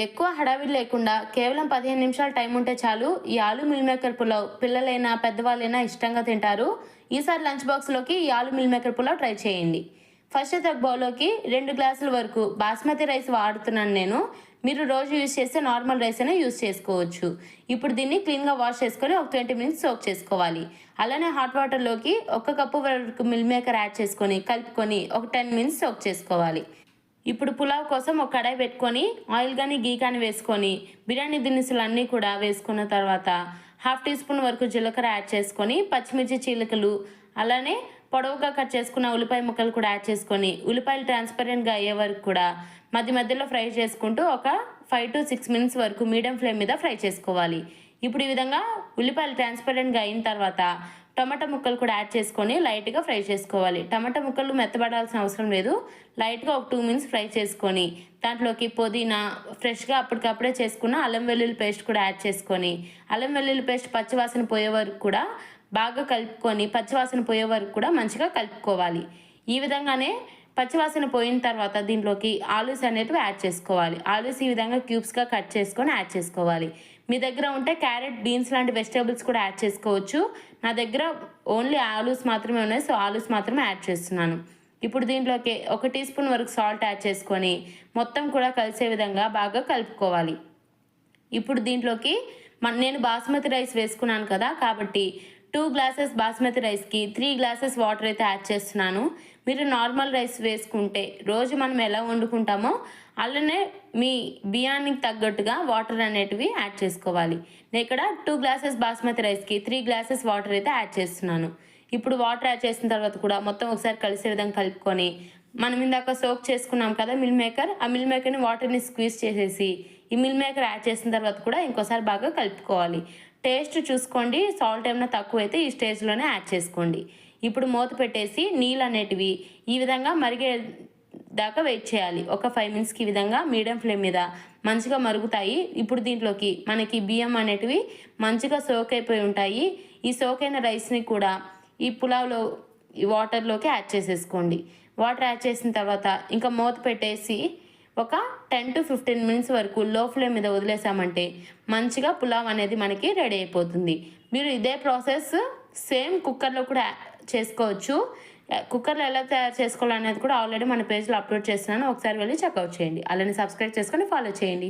ఎక్కువ హడావిడి లేకుండా కేవలం 15 నిమిషాలు టైం ఉంటే చాలు ఈ ఆలు మిల్ మేకర్ పులావ్ పిల్లలైనా పెద్దవాళ్ళైనా ఇష్టంగా తింటారు. ఈసారి లంచ్ బాక్స్లోకి ఈ ఆలు మిల్ మేకర్ పులావ్ ట్రై చేయండి. ఫస్ట్ అయితే ఒక బౌల్లోకి 2 గ్లాసుల వరకు బాస్మతి రైస్ వాడుతున్నాను నేను. మీరు రోజు యూజ్ చేస్తే నార్మల్ రైస్ అయినా యూజ్ చేసుకోవచ్చు. ఇప్పుడు దీన్ని క్లీన్గా వాష్ చేసుకొని ఒక 20 మినిట్స్ సోక్ చేసుకోవాలి. అలానే హాట్ వాటర్లోకి 1 కప్పు వరకు మిల్ మేకర్ యాడ్ చేసుకొని కలుపుకొని ఒక 10 మినిట్స్ సోక్ చేసుకోవాలి. ఇప్పుడు పులావ్ కోసం ఒక కడాయి పెట్టుకొని ఆయిల్ కానీ గీ కానీ వేసుకొని బిర్యానీ దినుసులు అన్నీ కూడా వేసుకున్న తర్వాత హాఫ్ టీ స్పూన్ వరకు జీలకర్ర యాడ్ చేసుకొని పచ్చిమిర్చి చీలికలు అలానే పొడవుగా కట్ చేసుకున్న ఉల్లిపాయ ముక్కలు కూడా యాడ్ చేసుకొని ఉల్లిపాయలు ట్రాన్స్పరెంట్గా అయ్యే వరకు కూడా మధ్య మధ్యలో ఫ్రై చేసుకుంటూ ఒక 5 to 6 మినిట్స్ వరకు మీడియం ఫ్లేమ్ మీద ఫ్రై చేసుకోవాలి. ఇప్పుడు ఈ విధంగా ఉల్లిపాయలు ట్రాన్స్పరెంట్గా అయిన తర్వాత టమాటా ముక్కలు కూడా యాడ్ చేసుకొని లైట్గా ఫ్రై చేసుకోవాలి. టమాటా ముక్కలు మెత్తబడాల్సిన అవసరం లేదు. లైట్గా ఒక 2 మినిట్స్ ఫ్రై చేసుకొని దాంట్లోకి పుదీనా ఫ్రెష్గా అప్పటికప్పుడే చేసుకున్న అల్లం వెల్లుల్లి పేస్ట్ కూడా యాడ్ చేసుకొని అల్లం వెల్లుల్లి పేస్ట్ పచ్చివాసన పోయే వరకు కూడా బాగా కలుపుకొని పచ్చివాసన పోయే వరకు కూడా మంచిగా కలుపుకోవాలి. ఈ విధంగానే పచ్చివాసన పోయిన తర్వాత దీంట్లోకి ఆలూస్ అనేటివి యాడ్ చేసుకోవాలి. ఆలూస్ ఈ విధంగా క్యూబ్స్గా కట్ చేసుకొని యాడ్ చేసుకోవాలి. మీ దగ్గర ఉంటే క్యారెట్ బీన్స్ లాంటి వెజిటేబుల్స్ కూడా యాడ్ చేసుకోవచ్చు. నా దగ్గర ఓన్లీ ఆలూస్ మాత్రమే ఉన్నాయి, సో ఆలూస్ మాత్రమే యాడ్ చేస్తున్నాను. ఇప్పుడు దీంట్లోకి 1 టీ స్పూన్ వరకు సాల్ట్ యాడ్ చేసుకొని మొత్తం కూడా కలిసే విధంగా బాగా కలుపుకోవాలి. ఇప్పుడు దీంట్లోకి నేను బాస్మతి రైస్ వేసుకున్నాను కదా, కాబట్టి 2 గ్లాసెస్ బాస్మతి రైస్కి 3 గ్లాసెస్ వాటర్ అయితే యాడ్ చేస్తున్నాను. మీరు నార్మల్ రైస్ వేసుకుంటే రోజు మనం ఎలా వండుకుంటామో అలానే మీ బియ్యానికి తగ్గట్టుగా వాటర్ అనేటివి యాడ్ చేసుకోవాలి. నేను ఇక్కడ 2 గ్లాసెస్ బాస్మతి రైస్కి 3 గ్లాసెస్ వాటర్ అయితే యాడ్ చేస్తున్నాను. ఇప్పుడు వాటర్ యాడ్ చేసిన తర్వాత కూడా మొత్తం ఒకసారి కలిసే విధంగా కలుపుకొని మనం ఇందాక సోక్ చేసుకున్నాం కదా మిల్ మేకర్, ఆ మిల్ మేకర్ని వాటర్ని స్క్వీజ్ చేసేసి ఈ మిల్ మేకర్ యాడ్ చేసిన తర్వాత కూడా ఇంకోసారి బాగా కలుపుకోవాలి. టేస్ట్ చూసుకోండి, సాల్ట్ ఏమైనా తక్కువైతే ఈ స్టేజ్లోనే యాడ్ చేసుకోండి. ఇప్పుడు మూత పెట్టేసి నీళ్ళు అనేటివి ఈ విధంగా మరిగే దాకా వెయిట్ చేయాలి. ఒక 5 మినిట్స్కి ఈ విధంగా మీడియం ఫ్లేమ్ మీద మంచిగా మరుగుతాయి. ఇప్పుడు దీంట్లోకి మనకి బియ్యం అనేటివి మంచిగా సోక్ అయిపోయి ఉంటాయి. ఈ సోక్ అయిన రైస్ని కూడా ఈ పులావ్లో ఈ వాటర్లోకి యాడ్ చేసేసుకోండి. వాటర్ యాడ్ చేసిన తర్వాత ఇంకా మూత పెట్టేసి ఒక 10 to 15 మినిట్స్ వరకు లో ఫ్లేమ్ మీద వదిలేసామంటే మంచిగా పులావ్ అనేది మనకి రెడీ అయిపోతుంది. మీరు ఇదే ప్రాసెస్ సేమ్ కుక్కర్లో కూడా చేసుకోవచ్చు. కుక్కర్లో ఎలా తయారు చేసుకోవాలనేది కూడా ఆల్రెడీ మన పేజ్లో అప్లోడ్ చేస్తున్నాను. ఒకసారి వెళ్ళి చెక్అవుట్ చేయండి. అలానే సబ్స్క్రైబ్ చేసుకొని ఫాలో చేయండి.